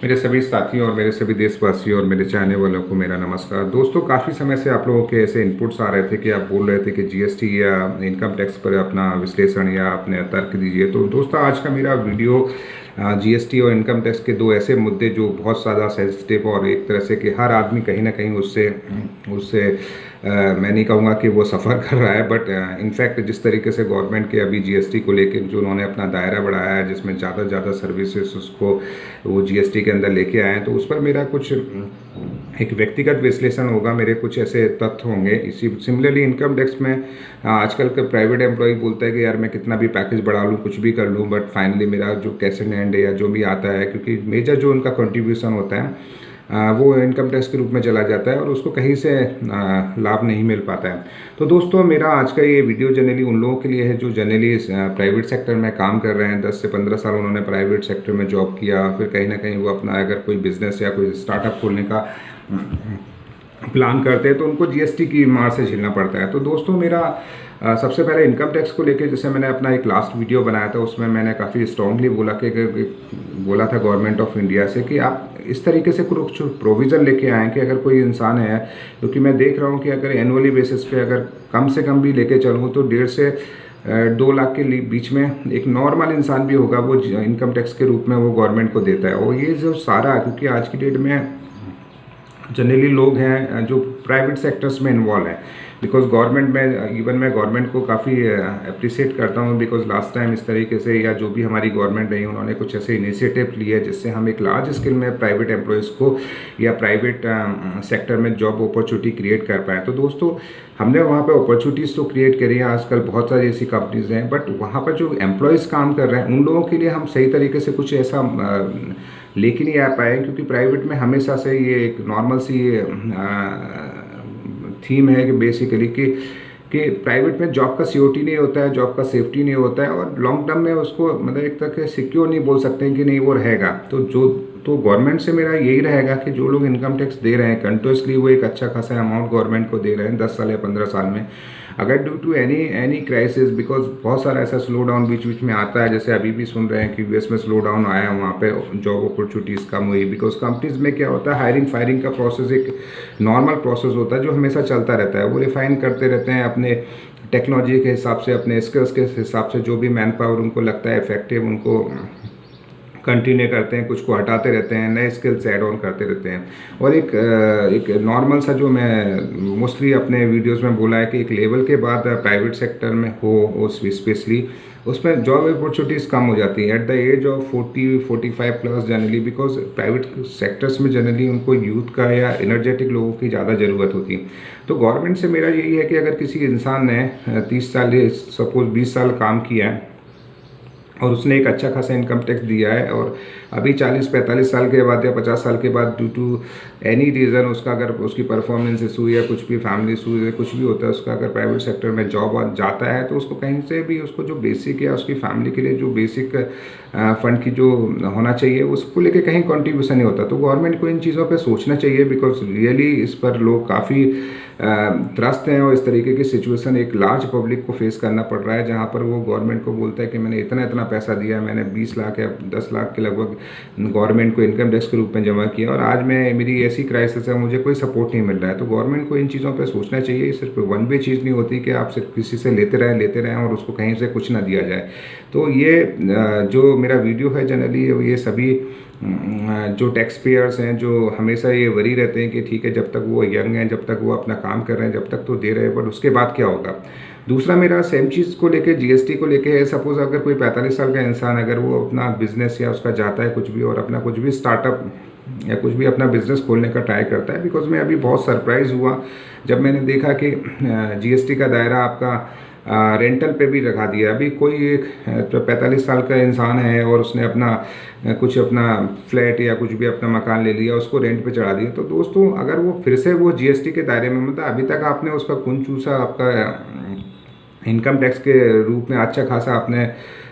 मेरे सभी साथियों और मेरे सभी देशवासियों और मेरे चाहने वालों को मेरा नमस्कार। दोस्तों, काफ़ी समय से आप लोगों के ऐसे इनपुट्स आ रहे थे कि आप बोल रहे थे कि जीएसटी या इनकम टैक्स पर अपना विश्लेषण या अपने तर्क दीजिए। तो दोस्तों, आज का मेरा वीडियो जीएसटी और इनकम टैक्स के दो ऐसे मुद्दे जो बहुत ज़्यादा सेंसिटिव और एक तरह से कि हर आदमी कहीं ना कहीं उससे उससे मैं नहीं कहूँगा कि वो सफ़र कर रहा है, बट इनफैक्ट जिस तरीके से गवर्नमेंट के अभी जीएसटी को लेकर जो उन्होंने अपना दायरा बढ़ाया है, जिसमें ज़्यादा से ज़्यादा सर्विसेज उसको वो जीएसटी के अंदर लेके आए हैं, तो उस पर मेरा कुछ एक व्यक्तिगत विश्लेषण होगा। मेरे कुछ ऐसे तथ्य होंगे। इसी सिमिलरली इनकम टैक्स में आजकल का प्राइवेट एम्प्लॉय बोलता है कि यार मैं कितना भी पैकेज बढ़ा लूँ, कुछ भी कर लूँ, बट फाइनली मेरा जो कैश इन हैंड या जो भी आता है, क्योंकि मेजर जो उनका कंट्रीब्यूशन होता है वो इनकम टैक्स के रूप में चला जाता है और उसको कहीं से लाभ नहीं मिल पाता है। तो दोस्तों, मेरा आज का ये वीडियो जनरली उन लोगों के लिए है जो जनरली प्राइवेट सेक्टर में काम कर रहे हैं। 10 से 15 साल उन्होंने प्राइवेट सेक्टर में जॉब किया, फिर कहीं ना कहीं वो अपना अगर कोई बिजनेस या कोई स्टार्टअप खोलने का प्लान करते हैं तो उनको जीएसटी की मार से झेलना पड़ता है। तो दोस्तों, मेरा सबसे पहले इनकम टैक्स को लेके, जैसे मैंने अपना एक लास्ट वीडियो बनाया था उसमें मैंने काफ़ी स्ट्रांगली बोला था गवर्नमेंट ऑफ इंडिया से कि आप इस तरीके से कुछ प्रोविज़न लेके आएँ कि अगर कोई इंसान है, क्योंकि मैं देख रहा हूँ कि अगर एनुअली बेसिस पे अगर कम से कम भी लेके चलूँ तो 1.5 से 2 लाख के बीच में एक नॉर्मल इंसान भी होगा वो इनकम टैक्स के रूप में वो गवर्नमेंट को देता है। और ये जो सारा, क्योंकि आज की डेट में जनरली लोग हैं जो प्राइवेट सेक्टर्स में इन्वॉल्व हैं, बिकॉज गवर्नमेंट में इवन मैं गवर्नमेंट को काफ़ी अप्रिशिएट करता हूँ, बिकॉज लास्ट टाइम इस तरीके से या जो भी हमारी गवर्नमेंट रही उन्होंने कुछ ऐसे इनिशिएटिव लिए जिससे हम एक लार्ज स्केल में प्राइवेट एम्प्लॉयज़ को या प्राइवेट सेक्टर में जॉब अपॉर्चुनिटी क्रिएट कर पाए। तो दोस्तों, हमने वहाँ पे अपॉर्चुनिटीज़ तो क्रिएट करी है, आजकल बहुत सारी ऐसी कंपनीज़ हैं, बट वहाँ पर जो एम्प्लॉयज़ काम कर रहे हैं उन लोगों के लिए हम सही तरीके से कुछ ऐसा लेके नहीं आ पाए, क्योंकि प्राइवेट में हमेशा से ये एक नॉर्मल सी थीम है कि बेसिकली कि प्राइवेट में जॉब का सिक्योरिटी नहीं होता है, जॉब का सेफ्टी नहीं होता है, और लॉन्ग टर्म में उसको मतलब एक तरह के सिक्योर नहीं बोल सकते हैं कि नहीं वो रहेगा। तो गवर्नमेंट से मेरा यही रहेगा कि जो लोग इनकम टैक्स दे रहे हैं कंटिन्यूसली, वो एक अच्छा खासा अमाउंट गवर्नमेंट को दे रहे हैं 10 साल या 15 साल में। अगर due to any crisis, because बहुत सारा ऐसा स्लो डाउन बीच बीच में आता है, जैसे अभी भी सुन रहे हैं कि यूएस में स्लो डाउन आया है, वहाँ पे जॉब अपॉर्चुनिटीज़ कम हुई, बिकॉज कंपनीज में क्या होता है, हायरिंग फायरिंग का प्रोसेस एक नॉर्मल प्रोसेस होता है जो हमेशा चलता रहता है। वो रिफाइन करते रहते हैं अपने टेक्नोलॉजी के हिसाब से, अपने स्किल्स के हिसाब से, जो भी मैन पावर उनको लगता है इफेक्टिव उनको कंटिन्यू करते हैं, कुछ को हटाते रहते हैं, नए स्किल्स ऐड ऑन करते रहते हैं। और एक नॉर्मल सा जो मैं मोस्टली अपने वीडियोस में बोला है कि एक लेवल के बाद प्राइवेट सेक्टर में हो स्पेशली उसमें जॉब अपॉर्चुनिटीज़ कम हो जाती है at the age of 40-45 plus generally, because private sectors में जनरली उनको यूथ का या एनर्जेटिक लोगों की ज़्यादा ज़रूरत होती है। तो गवर्नमेंट से मेरा यही है कि अगर किसी इंसान ने 30 साल सपोज 20 साल काम किया है और उसने एक अच्छा खासा इनकम टैक्स दिया है, और अभी 40-45 साल के बाद या 50 साल के बाद ड्यू टू एनी रीज़न उसका अगर उसकी परफॉर्मेंस इशू या कुछ भी फैमिली इशू या कुछ भी होता है, उसका अगर प्राइवेट सेक्टर में जॉब जाता है तो उसको कहीं से भी उसको जो बेसिक या उसकी फैमिली के लिए जो बेसिक फंड की जो होना चाहिए उसको लेके कहीं कंट्रीब्यूशन नहीं होता। तो गवर्नमेंट को इन चीज़ों पर सोचना चाहिए, बिकॉज रियली इस पर लोग काफ़ी त्रस्त हैं और इस तरीके की सिचुएशन एक लार्ज पब्लिक को फेस करना पड़ रहा है, जहाँ पर वो गवर्नमेंट को बोलता है कि मैंने इतना इतना पैसा दिया है, मैंने 20 लाख या 10 लाख के लगभग गवर्नमेंट को इनकम टैक्स के रूप में जमा किया, और आज मैं मेरी ऐसी क्राइसिस है, मुझे कोई सपोर्ट नहीं मिल रहा है। तो गवर्नमेंट को इन चीज़ों पर सोचना चाहिए। सिर्फ वन वे चीज़ नहीं होती कि आप सिर्फ किसी से लेते रहें और उसको कहीं से कुछ ना दिया जाए। तो ये जो मेरा वीडियो है जनरली ये सभी जो टैक्स पेयर्स हैं जो हमेशा ये वरी रहते हैं कि ठीक है जब तक वो यंग हैं, जब तक वो अपना काम कर रहे हैं, जब तक तो दे रहे हैं, बट उसके बाद क्या होगा। दूसरा मेरा सेम चीज़ को लेके जीएसटी को लेके है। सपोज अगर कोई 45 साल का इंसान अगर वो अपना बिजनेस या उसका जाता है कुछ भी और अपना कुछ भी स्टार्टअप या कुछ भी अपना बिजनेस खोलने का ट्राई करता है, बिकॉज मैं अभी बहुत सरप्राइज़ हुआ जब मैंने देखा कि जीएसटी का दायरा आपका रेंटल पे भी रखा दिया। अभी कोई एक 45 साल का इंसान है और उसने अपना फ्लैट या कुछ भी अपना मकान ले लिया, उसको रेंट पे चढ़ा दिया। तो दोस्तों, अगर वो फिर से वो जीएसटी के दायरे में, मतलब अभी तक आपने उसका खून चूसा आपका इनकम टैक्स के रूप में अच्छा खासा आपने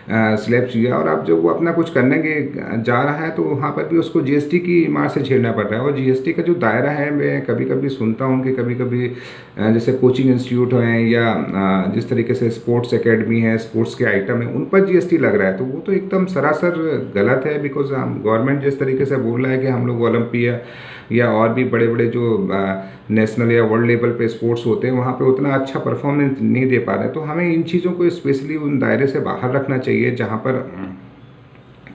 स्लैब चाहिए। और अब जब वो अपना कुछ करने के जा रहा है तो वहाँ पर भी उसको जीएसटी की मार से झेलना पड़ रहा है। और जीएसटी का जो दायरा है, मैं कभी कभी सुनता हूँ कि कभी कभी जैसे कोचिंग इंस्टीट्यूट हैं या जिस तरीके से स्पोर्ट्स एकेडमी है, स्पोर्ट्स के आइटम है, उन पर जीएसटी लग रहा है। तो वो तो एकदम सरासर गलत है, बिकॉज गवर्नमेंट जिस तरीके से बोल रहा है कि हम लोग ओलंपिया या और भी बड़े बड़े जो नेशनल या वर्ल्ड लेवल पे स्पोर्ट्स होते हैं वहाँ पे उतना अच्छा परफॉर्मेंस नहीं दे पा रहे। तो हमें इन चीज़ों को स्पेशली उन दायरे से बाहर रखना चाहिए जहाँ पर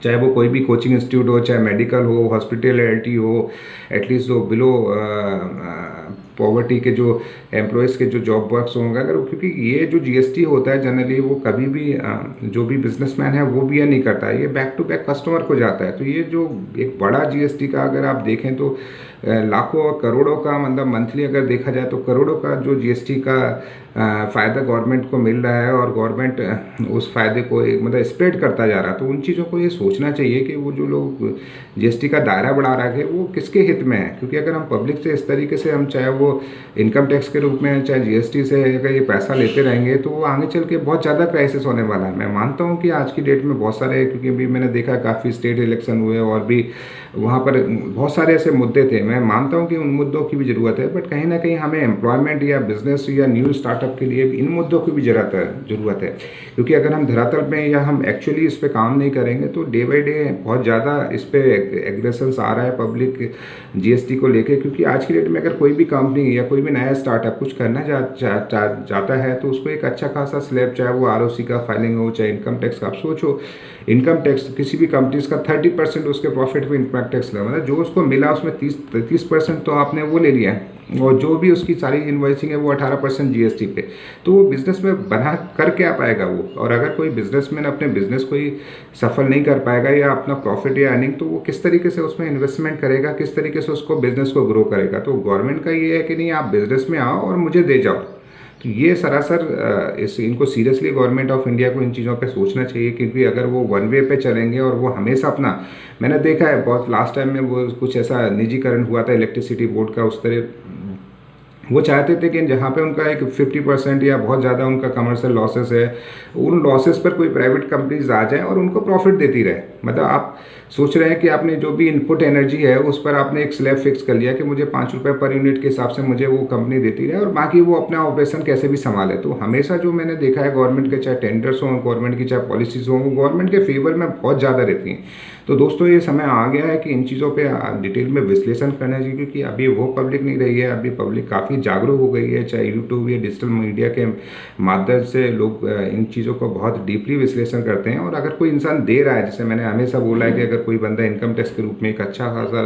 चाहे वो कोई भी कोचिंग इंस्टीट्यूट हो, चाहे मेडिकल हो, हॉस्पिटलिटी हो, एटलीस्ट जो बिलो पॉवर्टी के जो एम्प्लॉयज़ के जो जॉब वर्क्स होंगे, अगर क्योंकि ये जो जीएसटी होता है जनरली वो कभी भी जो भी बिजनेसमैन है वो भी ये नहीं करता है, ये बैक टू बैक कस्टमर को जाता है। तो ये जो एक बड़ा जीएसटी का अगर आप देखें तो लाखों और करोड़ों का, मतलब मंथली अगर देखा जाए तो करोड़ों का जो जीएसटी का फ़ायदा गवर्नमेंट को मिल रहा है और गवर्नमेंट उस फ़ायदे को मतलब स्प्रेड करता जा रहा है। तो उन चीज़ों को ये सोचना चाहिए कि वो जो लोग जीएसटी का दायरा बढ़ा रखे वो किसके हित में है। क्योंकि अगर हम पब्लिक से इस तरीके से हम चाहे वो इनकम टैक्स के रूप में चाहे जीएसटी से अगर ये पैसा लेते रहेंगे तो वो आगे चल के बहुत ज़्यादा क्राइसिस होने वाला है। मैं मानता हूँ कि आज की डेट में बहुत सारे, क्योंकि अभी मैंने देखा काफ़ी स्टेट इलेक्शन हुए और भी वहाँ पर बहुत सारे ऐसे मुद्दे थे। मैं मानता हूँ कि उन मुद्दों की भी ज़रूरत है, बट कहीं ना कहीं हमें एम्प्लॉयमेंट या बिजनेस या न्यू स्टार्टअप के लिए इन मुद्दों की भी ज़रूरत है। क्योंकि अगर हम धरातल में या हम एक्चुअली इस पर काम नहीं करेंगे तो डे बाई डे बहुत ज़्यादा इस पर एग्रेशंस आ रहा है पब्लिक जीएसटी को लेके। क्योंकि आज की डेट में अगर कोई भी कंपनी या कोई भी नया स्टार्टअप कुछ करना जाता है तो उसको एक अच्छा खासा स्लैब, चाहे वो आरओसी का फाइलिंग हो, चाहे इनकम टैक्स का। आप सोचो इनकम टैक्स किसी भी कंपनीज का 30% उसके प्रॉफिट पे इनकम टैक्स लगा, मतलब जो उसको मिला उसमें 30% तो आपने वो ले लिया है, और जो भी उसकी सारी इन्वॉइसिंग है वो 18% जीएसटी पे। तो वो बिजनेस में बना कर क्या पाएगा वो। और अगर कोई बिजनेसमैन अपने बिजनेस को ही सफल नहीं कर पाएगा या अपना प्रॉफिट या अर्निंग, तो वो किस तरीके से उसमें इन्वेस्टमेंट करेगा, किस तरीके से उसको बिजनेस को ग्रो करेगा। तो गवर्नमेंट का ये है कि नहीं, आप बिजनेस में आओ और मुझे दे जाओ। तो ये सरासर इनको सीरियसली गवर्नमेंट ऑफ इंडिया को इन चीज़ों पे सोचना चाहिए। क्योंकि अगर वो वन वे पे चलेंगे और वो हमेशा अपना, मैंने देखा है बहुत लास्ट टाइम में वो कुछ ऐसा निजीकरण हुआ था इलेक्ट्रिसिटी बोर्ड का, उस तरह वो चाहते थे कि जहाँ पे उनका एक 50% या बहुत ज़्यादा उनका कमर्शियल लॉसेस है, उन लॉसेस पर कोई प्राइवेट कंपनीज आ जाए और उनको प्रॉफिट देती रहे। मतलब आप सोच रहे हैं कि आपने जो भी इनपुट एनर्जी है उस पर आपने एक स्लैब फिक्स कर लिया कि मुझे 5 रुपये पर यूनिट के हिसाब से मुझे वो कंपनी देती रहे और बाकी वो अपना ऑपरेशन कैसे भी संभाले। तो हमेशा जो मैंने देखा है गवर्नमेंट के चाहे टेंडर्स हों, गवर्नमेंट की चाहे पॉलिसीज़ हों, वो गवर्नमेंट के फेवर में बहुत ज़्यादा रहती हैं। तो दोस्तों ये समय आ गया है कि इन चीज़ों पे डिटेल में विश्लेषण करना चाहिए। क्योंकि अभी वो पब्लिक नहीं रही है, अभी पब्लिक काफ़ी जागरूक हो गई है। चाहे यूट्यूब या डिजिटल मीडिया के माध्यम से लोग इन चीज़ों को बहुत डीपली विश्लेषण करते हैं। और अगर कोई इंसान दे रहा है, जैसे मैंने हमेशा बोला है कि अगर कोई बंदा इनकम टैक्स के रूप में एक अच्छा खासा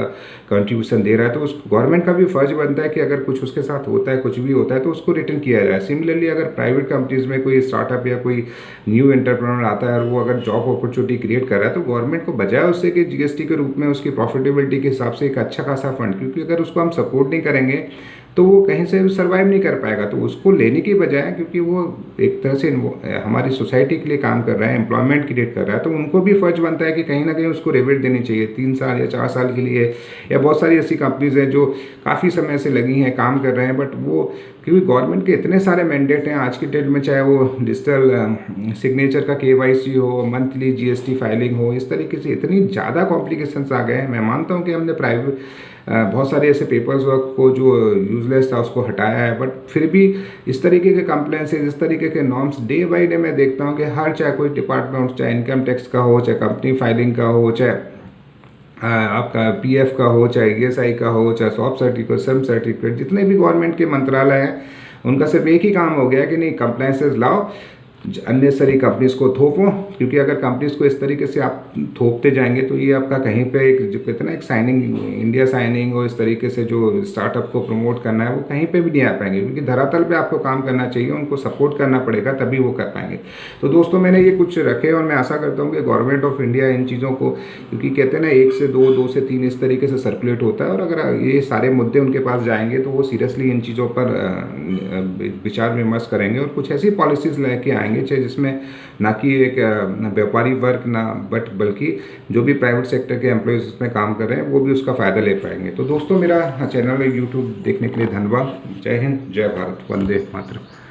कंट्रीब्यूशन दे रहा है तो उस गवर्नमेंट का भी फर्ज बनता है कि अगर कुछ उसके साथ होता है, कुछ भी होता है, तो उसको रिटर्न किया जाए। सिमिलरली अगर प्राइवेट कंपनीज में कोई स्टार्टअप या कोई न्यू एंटरप्रेन्योर आता है और वो अगर जॉब अपॉर्चुनिटी क्रिएट कर रहा है तो गवर्नमेंट को बजाय उससे कि जीएसटी के रूप में उसकी प्रॉफिटेबिलिटी के हिसाब से एक अच्छा खासा फंड, क्योंकि अगर उसको हम सपोर्ट नहीं करेंगे तो वो कहीं से सर्वाइव नहीं कर पाएगा। तो उसको लेने की बजाय, क्योंकि वो एक तरह से हमारी सोसाइटी के लिए काम कर रहा है, एम्प्लॉयमेंट क्रिएट कर रहा है, तो उनको भी फर्ज बनता है कि कहीं ना कहीं उसको रिबेट देनी चाहिए 3 साल या 4 साल के लिए। या बहुत सारी ऐसी कंपनीज हैं जो काफ़ी समय से लगी हैं, काम कर रहे हैं, बट वो क्योंकि गवर्नमेंट के इतने सारे मैंडेट हैं आज की डेट में, चाहे वो डिजिटल सिग्नेचर का KYC हो, मंथली जीएसटी फाइलिंग हो, इस तरीके से इतनी ज़्यादा कॉम्प्लिकेशंस आ गए हैं। मैं मानता हूँ कि हमने प्राइवेट बहुत सारे ऐसे पेपर्स वर्क को जो यूजलेस था उसको हटाया है, बट फिर भी इस तरीके के कंप्लेंसेज, इस तरीके के नॉर्म्स डे बाई डे मैं देखता हूँ कि हर, चाहे कोई डिपार्टमेंट, चाहे इनकम टैक्स का हो, चाहे कंपनी फाइलिंग का हो, चाहे आपका PF का हो, चाहे ESI का हो, चाहे सॉप सर्टिफिकेट, सम सर्टिफिकेट, जितने भी गवर्नमेंट के मंत्रालय हैं उनका सिर्फ एक ही काम हो गया कि नहीं, कंप्लायंसेस लाओ, अननेसरी कंपनीज को थोपो। क्योंकि अगर कंपनीज को इस तरीके से आप थोपते जाएंगे तो ये आपका कहीं पे एक जो कहते हैं ना, एक साइनिंग, इंडिया साइनिंग, और इस तरीके से जो स्टार्टअप को प्रमोट करना है वो कहीं पे भी नहीं आ पाएंगे। क्योंकि धरातल पे आपको काम करना चाहिए, उनको सपोर्ट करना पड़ेगा, तभी वो कर पाएंगे। तो दोस्तों मैंने ये कुछ रखे और मैं आशा करता हूँ कि गवर्नमेंट ऑफ इंडिया इन चीज़ों को, क्योंकि कहते हैं ना 1 से 2, 2 से 3 इस तरीके से सर्कुलेट होता है, और अगर ये सारे मुद्दे उनके पास जाएंगे तो वो सीरियसली इन चीज़ों पर विचार विमर्श करेंगे और कुछ ऐसी पॉलिसीज़ लेके आएंगे चाहे जिसमें ना कि एक व्यापारी वर्ग ना, बल्कि जो भी प्राइवेट सेक्टर के एम्प्लॉयज़ उसमें काम कर रहे हैं वो भी उसका फ़ायदा ले पाएंगे। तो दोस्तों मेरा चैनल यूट्यूब देखने के लिए धन्यवाद। जय हिंद, जय भारत, वंदे मातरम।